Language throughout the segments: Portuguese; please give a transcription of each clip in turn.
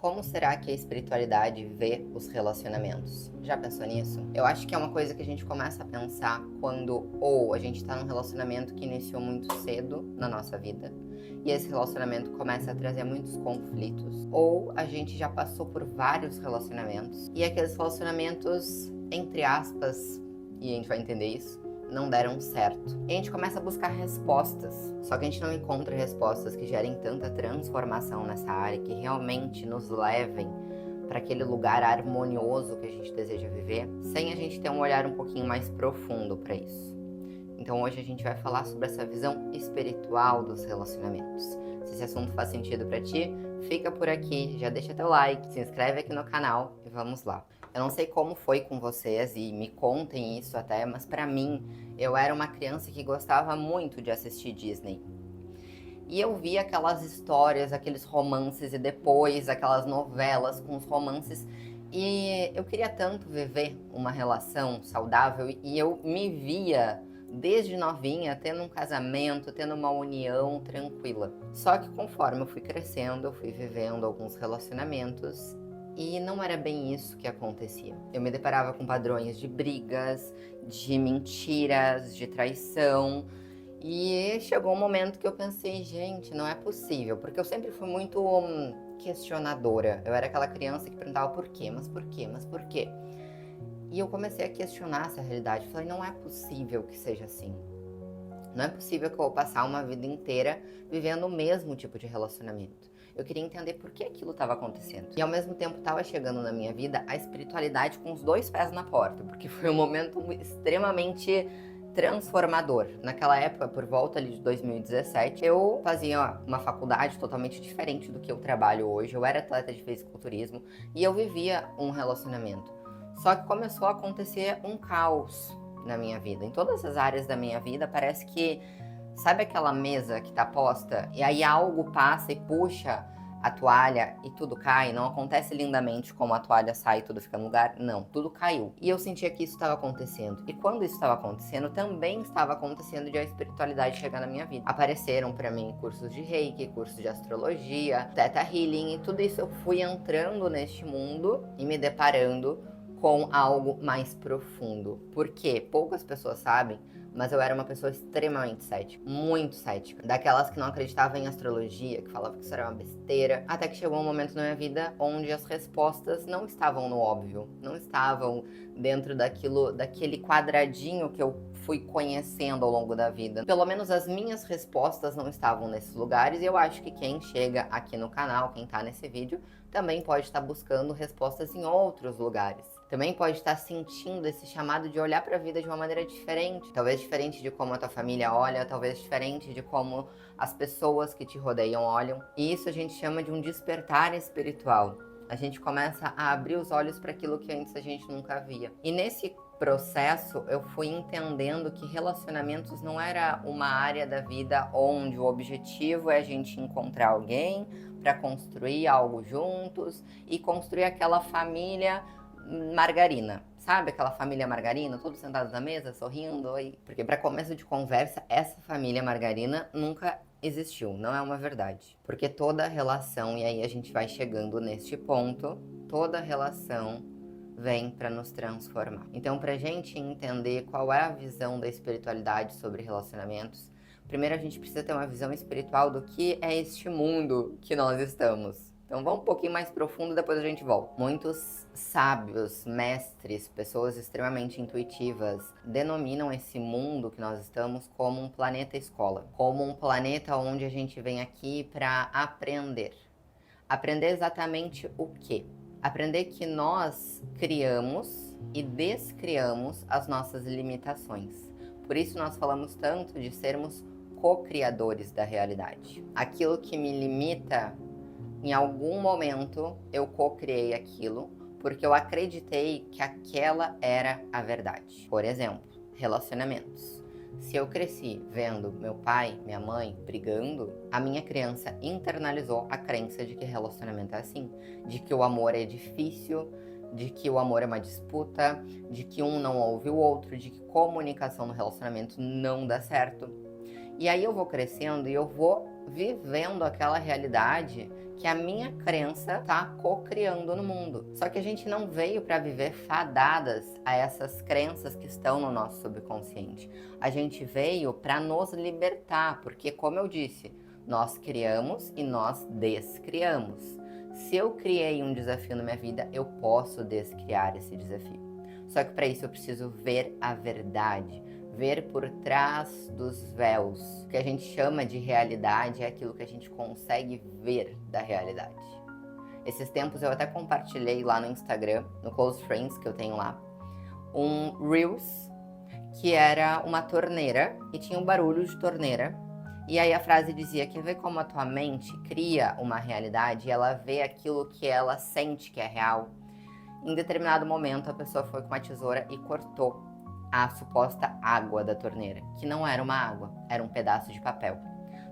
Como será que a espiritualidade vê os relacionamentos? Já pensou nisso? Eu acho que é uma coisa que a gente começa a pensar quando ou a gente tá num relacionamento que iniciou muito cedo na nossa vida e esse relacionamento começa a trazer muitos conflitos, ou a gente já passou por vários relacionamentos e aqueles relacionamentos, entre aspas, e a gente vai entender isso, não deram certo. E a gente começa a buscar respostas, só que a gente não encontra respostas que gerem tanta transformação nessa área, que realmente nos levem para aquele lugar harmonioso que a gente deseja viver, sem a gente ter um olhar um pouquinho mais profundo para isso. Então hoje a gente vai falar sobre essa visão espiritual dos relacionamentos. Se esse assunto faz sentido para ti, fica por aqui, já deixa teu like, se inscreve aqui no canal e vamos lá. Eu não sei como foi com vocês e me contem isso até, mas pra mim, eu era uma criança que gostava muito de assistir Disney. E eu via aquelas histórias, aqueles romances e depois aquelas novelas com os romances. E eu queria tanto viver uma relação saudável e eu me via desde novinha tendo um casamento, tendo uma união tranquila. Só que conforme eu fui crescendo, eu fui vivendo alguns relacionamentos e não era bem isso que acontecia. Eu me deparava com padrões de brigas, de mentiras, de traição. E chegou um momento que eu pensei, gente, não é possível, porque eu sempre fui muito questionadora. Eu era aquela criança que perguntava por quê, mas por quê, mas por quê? E eu comecei a questionar essa realidade. Falei, não é possível que seja assim. Não é possível que eu vou passar uma vida inteira vivendo o mesmo tipo de relacionamento. Eu queria entender por que aquilo estava acontecendo. E ao mesmo tempo estava chegando na minha vida a espiritualidade com os dois pés na porta, porque foi um momento extremamente transformador. Naquela época, por volta ali de 2017, eu fazia uma faculdade totalmente diferente do que eu trabalho hoje. Eu era atleta de fisiculturismo e eu vivia um relacionamento. Só que começou a acontecer um caos na minha vida. Em todas as áreas da minha vida, parece que, sabe aquela mesa que tá posta e aí algo passa e puxa a toalha e tudo cai? Não acontece lindamente como a toalha sai e tudo fica no lugar. Não, tudo caiu. E eu sentia que isso estava acontecendo. E quando isso estava acontecendo, também estava acontecendo de a espiritualidade chegar na minha vida. Apareceram para mim cursos de Reiki, cursos de astrologia, Theta Healing e tudo isso eu fui entrando neste mundo e me deparando com algo mais profundo. Porque poucas pessoas sabem, mas eu era uma pessoa extremamente cética, muito cética. Daquelas que não acreditavam em astrologia, que falavam que isso era uma besteira. Até que chegou um momento na minha vida onde as respostas não estavam no óbvio, não estavam dentro daquele quadradinho que eu fui conhecendo ao longo da vida. Pelo menos as minhas respostas não estavam nesses lugares e eu acho que quem chega aqui no canal, quem tá nesse vídeo, também pode estar buscando respostas em outros lugares. Também pode estar sentindo esse chamado de olhar para a vida de uma maneira diferente. Talvez diferente de como a tua família olha, talvez diferente de como as pessoas que te rodeiam olham. E isso a gente chama de um despertar espiritual. A gente começa a abrir os olhos para aquilo que antes a gente nunca via. E nesse processo eu fui entendendo que relacionamentos não era uma área da vida onde o objetivo é a gente encontrar alguém para construir algo juntos e construir aquela família margarina, sabe aquela família margarina, todos sentados na mesa, sorrindo, porque para começo de conversa, essa família margarina nunca existiu, não é uma verdade, porque toda relação, e aí a gente vai chegando neste ponto, toda relação vem para nos transformar. Então, pra gente entender qual é a visão da espiritualidade sobre relacionamentos, primeiro a gente precisa ter uma visão espiritual do que é este mundo que nós estamos. Então vamos um pouquinho mais profundo, depois a gente volta. Muitos sábios, mestres, pessoas extremamente intuitivas denominam esse mundo que nós estamos como um planeta escola, como um planeta onde a gente vem aqui para aprender. Aprender exatamente o quê? Aprender que nós criamos e descriamos as nossas limitações. Por isso nós falamos tanto de sermos co-criadores da realidade. Aquilo que me limita, em algum momento eu co-criei aquilo, porque eu acreditei que aquela era a verdade. Por exemplo, relacionamentos. Se eu cresci vendo meu pai, minha mãe brigando, a minha criança internalizou a crença de que relacionamento é assim, de que o amor é difícil, de que o amor é uma disputa, de que um não ouve o outro, de que comunicação no relacionamento não dá certo. E aí eu vou crescendo e eu vou vivendo aquela realidade que a minha crença tá co-criando no mundo. Só que a gente não veio para viver fadadas a essas crenças que estão no nosso subconsciente. A gente veio para nos libertar, porque, como eu disse, nós criamos e nós descriamos. Se eu criei um desafio na minha vida, eu posso descriar esse desafio. Só que para isso eu preciso ver a verdade, ver por trás dos véus. O que a gente chama de realidade é aquilo que a gente consegue ver da realidade. Esses tempos eu até compartilhei lá no Instagram, no Close Friends que eu tenho lá, um Reels que era uma torneira e tinha um barulho de torneira. E aí a frase dizia: quer ver como a tua mente cria uma realidade e ela vê aquilo que ela sente que é real? Em determinado momento a pessoa foi com uma tesoura e cortou a suposta água da torneira, que não era uma água, era um pedaço de papel.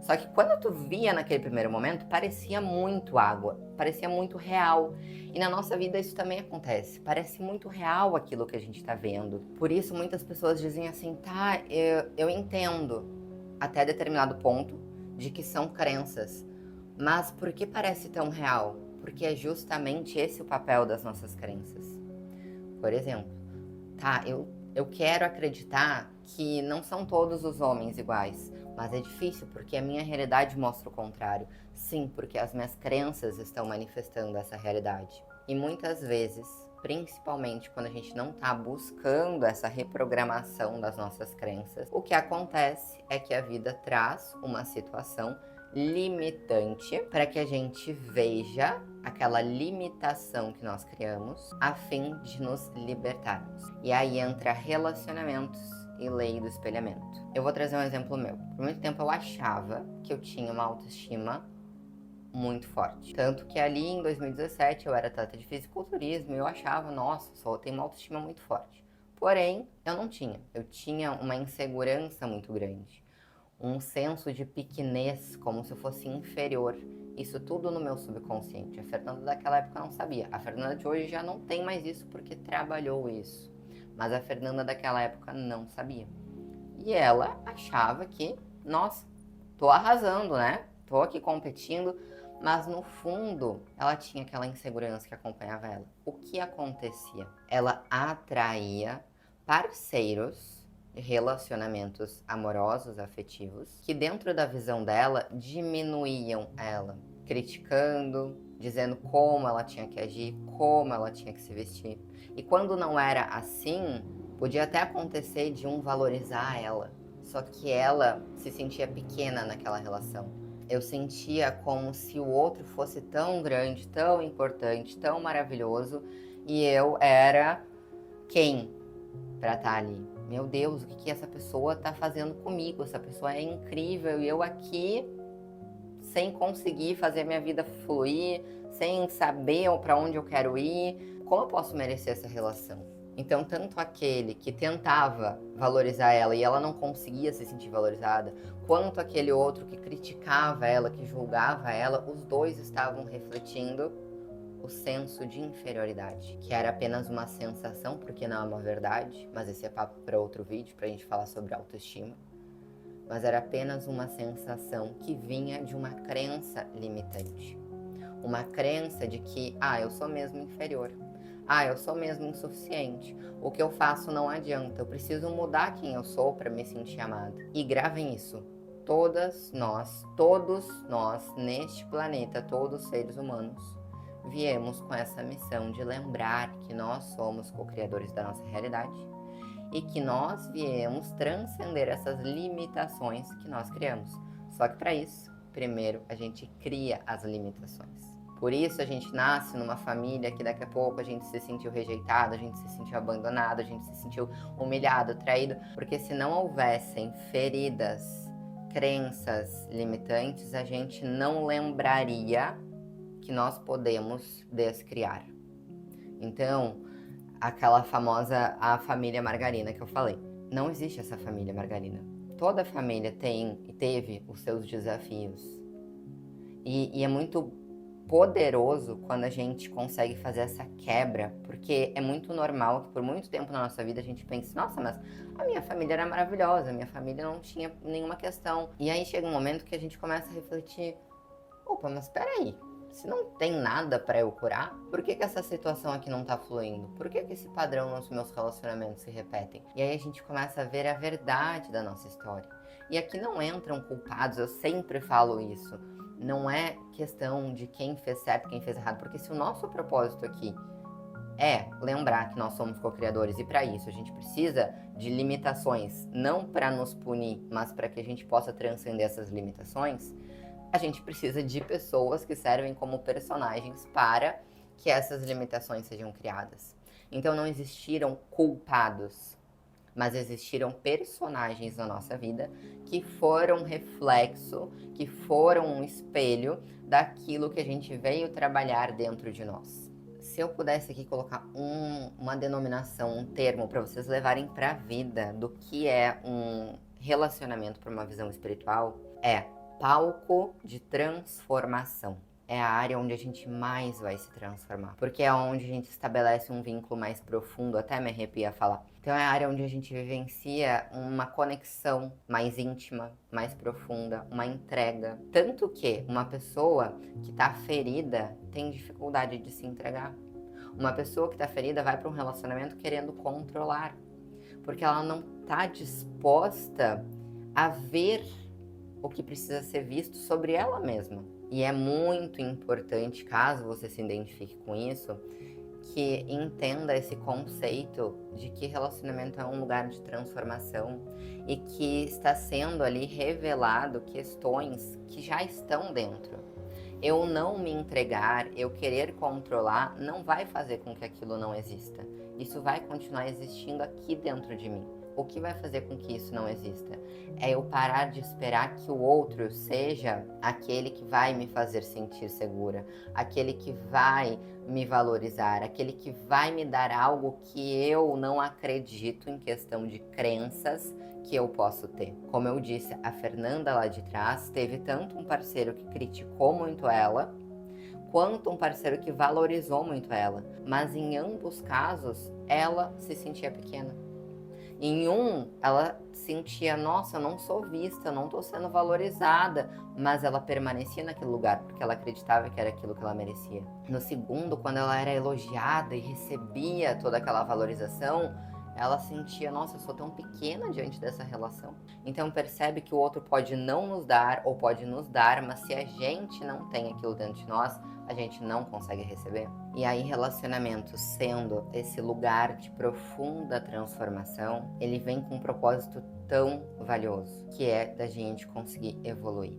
Só que quando tu via naquele primeiro momento, parecia muito água, parecia muito real. E na nossa vida isso também acontece, parece muito real aquilo que a gente tá vendo. Por isso muitas pessoas dizem assim, tá, eu entendo até determinado ponto de que são crenças, mas por que parece tão real? Porque é justamente esse o papel das nossas crenças. Por exemplo, tá, eu quero acreditar que não são todos os homens iguais, mas é difícil porque a minha realidade mostra o contrário. Sim, porque as minhas crenças estão manifestando essa realidade. E muitas vezes, principalmente quando a gente não está buscando essa reprogramação das nossas crenças, o que acontece é que a vida traz uma situação limitante para que a gente veja aquela limitação que nós criamos a fim de nos libertarmos. E aí entra relacionamentos e lei do espelhamento. Eu vou trazer um exemplo meu. Por muito tempo eu achava que eu tinha uma autoestima muito forte. Tanto que ali em 2017 eu era atleta de fisiculturismo e eu achava, nossa, só tenho uma autoestima muito forte. Porém, eu não tinha. Eu tinha uma insegurança muito grande. Um senso de pequenez, como se eu fosse inferior. Isso tudo no meu subconsciente. A Fernanda daquela época não sabia. A Fernanda de hoje já não tem mais isso porque trabalhou isso. Mas a Fernanda daquela época não sabia. E ela achava que, nossa, tô arrasando, né? Tô aqui competindo. Mas no fundo, ela tinha aquela insegurança que acompanhava ela. O que acontecia? Ela atraía parceiros, relacionamentos amorosos, afetivos, que dentro da visão dela diminuíam ela, criticando, dizendo como ela tinha que agir, como ela tinha que se vestir. E quando não era assim, podia até acontecer de um valorizar ela, só que ela se sentia pequena naquela relação. Eu sentia como se o outro fosse tão grande, tão importante, tão maravilhoso, e eu era quem para estar ali? Meu Deus, o que essa pessoa está fazendo comigo? Essa pessoa é incrível e eu aqui sem conseguir fazer a minha vida fluir, sem saber para onde eu quero ir. Como eu posso merecer essa relação? Então, tanto aquele que tentava valorizar ela e ela não conseguia se sentir valorizada, quanto aquele outro que criticava ela, que julgava ela, os dois estavam refletindo o senso de inferioridade, que era apenas uma sensação, porque não é uma verdade, mas esse é papo para outro vídeo, pra gente falar sobre autoestima. Mas era apenas uma sensação que vinha de uma crença limitante. Uma crença de que, eu sou mesmo inferior. Eu sou mesmo insuficiente. O que eu faço não adianta. Eu preciso mudar quem eu sou para me sentir amada. E gravem isso. Todos nós, neste planeta, todos os seres humanos, viemos com essa missão de lembrar que nós somos co-criadores da nossa realidade e que nós viemos transcender essas limitações que nós criamos. Só que para isso, primeiro a gente cria as limitações. Por isso a gente nasce numa família que daqui a pouco a gente se sentiu rejeitado, a gente se sentiu abandonado, a gente se sentiu humilhado, traído, porque se não houvessem feridas, crenças limitantes, a gente não lembraria que nós podemos descriar. Então, aquela famosa a família margarina que eu falei. Não existe essa família margarina. Toda família tem e teve os seus desafios. E é muito poderoso quando a gente consegue fazer essa quebra, porque é muito normal que por muito tempo na nossa vida a gente pense, nossa, mas a minha família era maravilhosa, a minha família não tinha nenhuma questão. E aí chega um momento que a gente começa a refletir, opa, mas peraí, Se não tem nada para eu curar, por que essa situação aqui não tá fluindo? Por que esse padrão nos meus relacionamentos se repetem? E aí a gente começa a ver a verdade da nossa história. E aqui não entram culpados, eu sempre falo isso. Não é questão de quem fez certo, quem fez errado, porque se o nosso propósito aqui é lembrar que nós somos co-criadores e para isso a gente precisa de limitações, não para nos punir, mas para que a gente possa transcender essas limitações, a gente precisa de pessoas que servem como personagens para que essas limitações sejam criadas. Então não existiram culpados, mas existiram personagens na nossa vida que foram reflexo, que foram um espelho daquilo que a gente veio trabalhar dentro de nós. Se eu pudesse aqui colocar uma denominação, um termo para vocês levarem para a vida do que é um relacionamento para uma visão espiritual, é palco de transformação. É a área onde a gente mais vai se transformar, porque é onde a gente estabelece um vínculo mais profundo, até me arrepia falar. Então é a área onde a gente vivencia uma conexão mais íntima, mais profunda, uma entrega. Tanto que uma pessoa que está ferida tem dificuldade de se entregar. Uma pessoa que está ferida vai para um relacionamento querendo controlar, porque ela não está disposta a ver o que precisa ser visto sobre ela mesma. E é muito importante, caso você se identifique com isso, que entenda esse conceito de que relacionamento é um lugar de transformação e que está sendo ali revelado questões que já estão dentro. Eu não me entregar, eu querer controlar, não vai fazer com que aquilo não exista. Isso vai continuar existindo aqui dentro de mim. O que vai fazer com que isso não exista? É eu parar de esperar que o outro seja aquele que vai me fazer sentir segura, aquele que vai me valorizar, aquele que vai me dar algo que eu não acredito em questão de crenças que eu posso ter. Como eu disse, a Fernanda lá de trás teve tanto um parceiro que criticou muito ela, quanto um parceiro que valorizou muito ela. Mas em ambos casos, ela se sentia pequena. Em um, ela sentia, nossa, eu não sou vista, eu não tô sendo valorizada, mas ela permanecia naquele lugar porque ela acreditava que era aquilo que ela merecia. No segundo, quando ela era elogiada e recebia toda aquela valorização, ela sentia, nossa, eu sou tão pequena diante dessa relação. Então percebe que o outro pode não nos dar ou pode nos dar, mas se a gente não tem aquilo dentro de nós, a gente não consegue receber. E aí relacionamento sendo esse lugar de profunda transformação, ele vem com um propósito tão valioso, que é da gente conseguir evoluir.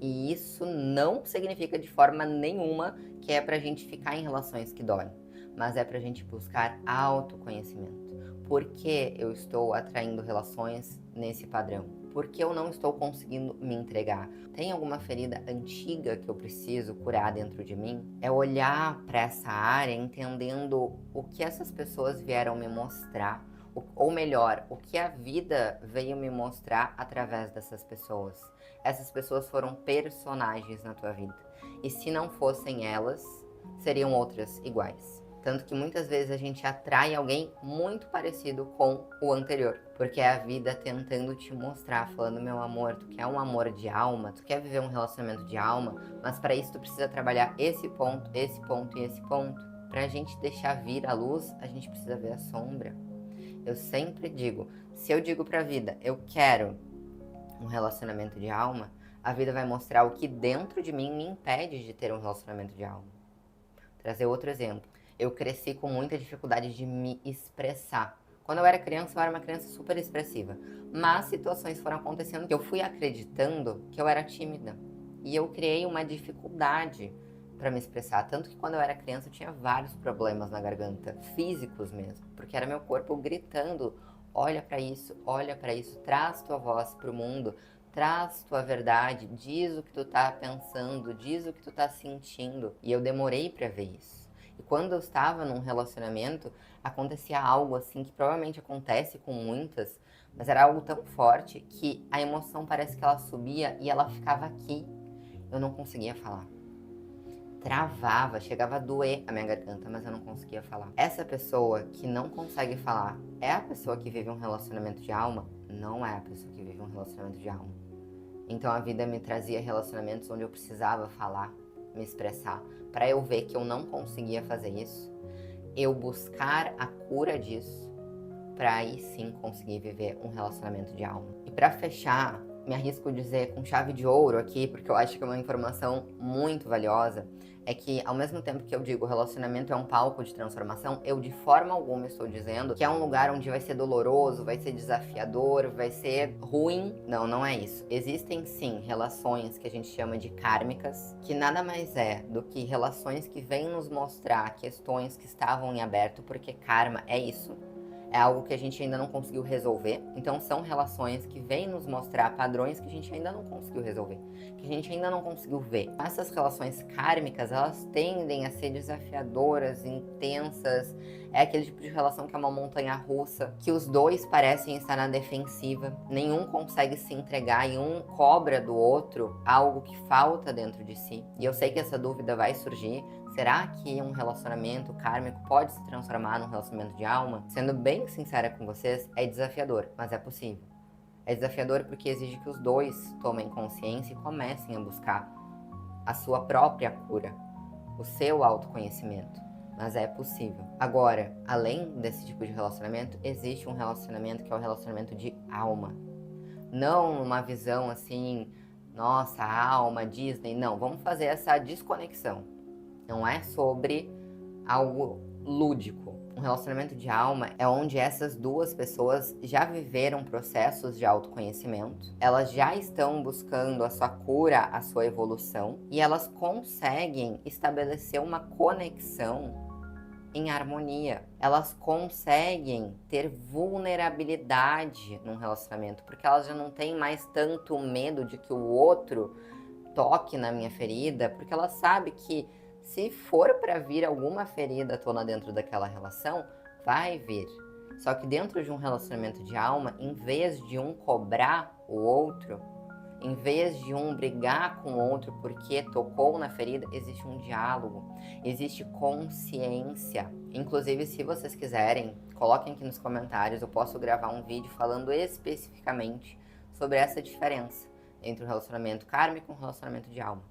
E isso não significa de forma nenhuma que é pra gente ficar em relações que doem, mas é pra gente buscar autoconhecimento. Por que eu estou atraindo relações nesse padrão? Por que eu não estou conseguindo me entregar? Tem alguma ferida antiga que eu preciso curar dentro de mim? É olhar para essa área entendendo o que essas pessoas vieram me mostrar, ou melhor, o que a vida veio me mostrar através dessas pessoas. Essas pessoas foram personagens na tua vida. E se não fossem elas, seriam outras iguais. Tanto que muitas vezes a gente atrai alguém muito parecido com o anterior. Porque é a vida tentando te mostrar, falando, meu amor, tu quer um amor de alma, tu quer viver um relacionamento de alma, mas para isso tu precisa trabalhar esse ponto e esse ponto. Pra gente deixar vir a luz, a gente precisa ver a sombra. Eu sempre digo, se eu digo pra vida, eu quero um relacionamento de alma, a vida vai mostrar o que dentro de mim me impede de ter um relacionamento de alma. Trazer outro exemplo. Eu cresci com muita dificuldade de me expressar. Quando eu era criança, eu era uma criança super expressiva. Mas situações foram acontecendo que eu fui acreditando que eu era tímida. E eu criei uma dificuldade para me expressar. Tanto que quando eu era criança, eu tinha vários problemas na garganta, físicos mesmo. Porque era meu corpo gritando, olha para isso, traz tua voz pro mundo. Traz tua verdade, diz o que tu tá pensando, diz o que tu tá sentindo. E eu demorei para ver isso. E quando eu estava num relacionamento, acontecia algo assim que provavelmente acontece com muitas, mas era algo tão forte que a emoção parece que ela subia e ela ficava aqui. Eu não conseguia falar. Travava, chegava a doer a minha garganta, mas eu não conseguia falar. Essa pessoa que não consegue falar é a pessoa que vive um relacionamento de alma? Não é a pessoa que vive um relacionamento de alma. Então a vida me trazia relacionamentos onde eu precisava falar. me expressar, para eu ver que eu não conseguia fazer isso, eu buscar a cura disso, para aí sim conseguir viver um relacionamento de alma. E para fechar, me arrisco a dizer com chave de ouro aqui, porque eu acho que é uma informação muito valiosa, é que ao mesmo tempo que eu digo relacionamento é um palco de transformação, eu de forma alguma estou dizendo que é um lugar onde vai ser doloroso, vai ser desafiador, vai ser ruim. Não, não é isso. Existem sim relações que a gente chama de kármicas, que nada mais é do que relações que vêm nos mostrar questões que estavam em aberto, porque karma é isso. É algo que a gente ainda não conseguiu resolver. Então são relações que vêm nos mostrar padrões que a gente ainda não conseguiu resolver, que a gente ainda não conseguiu ver. Essas relações kármicas, elas tendem a ser desafiadoras, intensas. É aquele tipo de relação que é uma montanha russa, que os dois parecem estar na defensiva, nenhum consegue se entregar e um cobra do outro algo que falta dentro de si. E eu sei que essa dúvida vai surgir. Será que um relacionamento kármico pode se transformar num relacionamento de alma? Sendo bem sincera com vocês, é desafiador, mas é possível. É desafiador porque exige que os dois tomem consciência e comecem a buscar a sua própria cura, o seu autoconhecimento. Mas é possível. Agora, além desse tipo de relacionamento, existe um relacionamento que é o relacionamento de alma. Não uma visão assim, nossa, alma, Disney. Não, vamos fazer essa desconexão. Não é sobre algo lúdico. Um relacionamento de alma é onde essas duas pessoas já viveram processos de autoconhecimento, elas já estão buscando a sua cura, a sua evolução, e elas conseguem estabelecer uma conexão em harmonia. Elas conseguem ter vulnerabilidade num relacionamento, porque elas já não têm mais tanto medo de que o outro toque na minha ferida, porque ela sabe que se for para vir alguma ferida à tona dentro daquela relação, vai vir. Só que dentro de um relacionamento de alma, em vez de um cobrar o outro, em vez de um brigar com o outro porque tocou na ferida, existe um diálogo, existe consciência. Inclusive, se vocês quiserem, coloquem aqui nos comentários, eu posso gravar um vídeo falando especificamente sobre essa diferença entre um relacionamento kármico e um relacionamento de alma.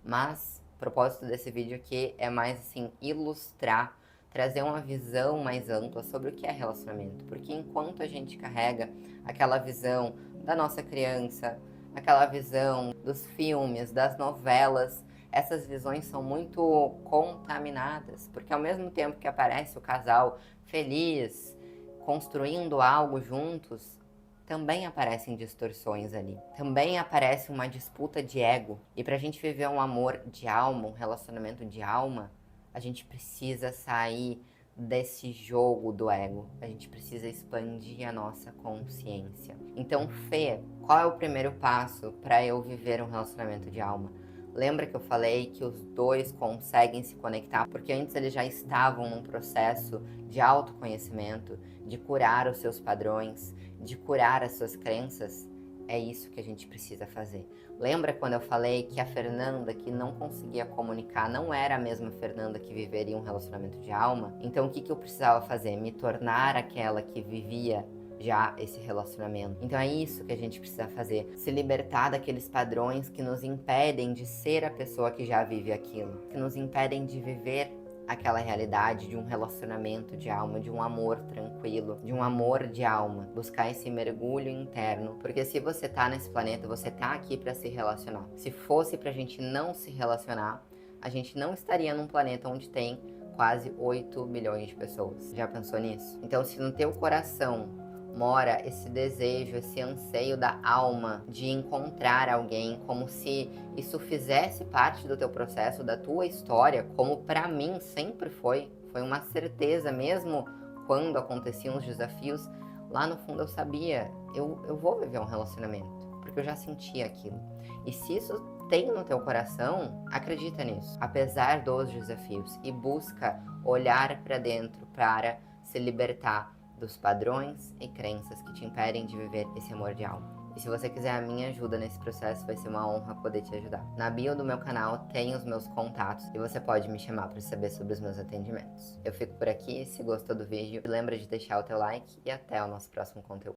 Mas o propósito desse vídeo aqui é mais assim, ilustrar, trazer uma visão mais ampla sobre o que é relacionamento. Porque enquanto a gente carrega aquela visão da nossa criança, aquela visão dos filmes, das novelas, essas visões são muito contaminadas. Porque ao mesmo tempo que aparece o casal feliz, construindo algo juntos, também aparecem distorções ali. Também aparece uma disputa de ego. E pra gente viver um amor de alma, um relacionamento de alma, a gente precisa sair desse jogo do ego. A gente precisa expandir a nossa consciência. Então, Fê, qual é o primeiro passo para eu viver um relacionamento de alma? Lembra que eu falei que os dois conseguem se conectar? Porque antes eles já estavam num processo de autoconhecimento, de curar os seus padrões, de curar as suas crenças. É isso que a gente precisa fazer. Lembra quando eu falei que a Fernanda que não conseguia comunicar não era a mesma Fernanda que viveria um relacionamento de alma? Então o que eu precisava fazer? Me tornar aquela que vivia já esse relacionamento. Então é isso que a gente precisa fazer, se libertar daqueles padrões que nos impedem de ser a pessoa que já vive aquilo, que nos impedem de viver aquela realidade de um relacionamento de alma, de um amor tranquilo, de um amor de alma, buscar esse mergulho interno, porque se você tá nesse planeta, você tá aqui para se relacionar. Se fosse pra gente não se relacionar, a gente não estaria num planeta onde tem quase 8 bilhões de pessoas. Já pensou nisso? Então, se no teu coração mora esse desejo, esse anseio da alma de encontrar alguém, como se isso fizesse parte do teu processo, da tua história, como para mim sempre foi uma certeza, mesmo quando aconteciam os desafios, lá no fundo eu sabia, eu vou viver um relacionamento, porque eu já sentia aquilo. E se isso tem no teu coração, acredita nisso, apesar dos desafios, e busca olhar para dentro para se libertar dos padrões e crenças que te impedem de viver esse amor de alma. E se você quiser a minha ajuda nesse processo, vai ser uma honra poder te ajudar. Na bio do meu canal tem os meus contatos e você pode me chamar para saber sobre os meus atendimentos. Eu fico por aqui, se gostou do vídeo, lembra de deixar o teu like e até o nosso próximo conteúdo.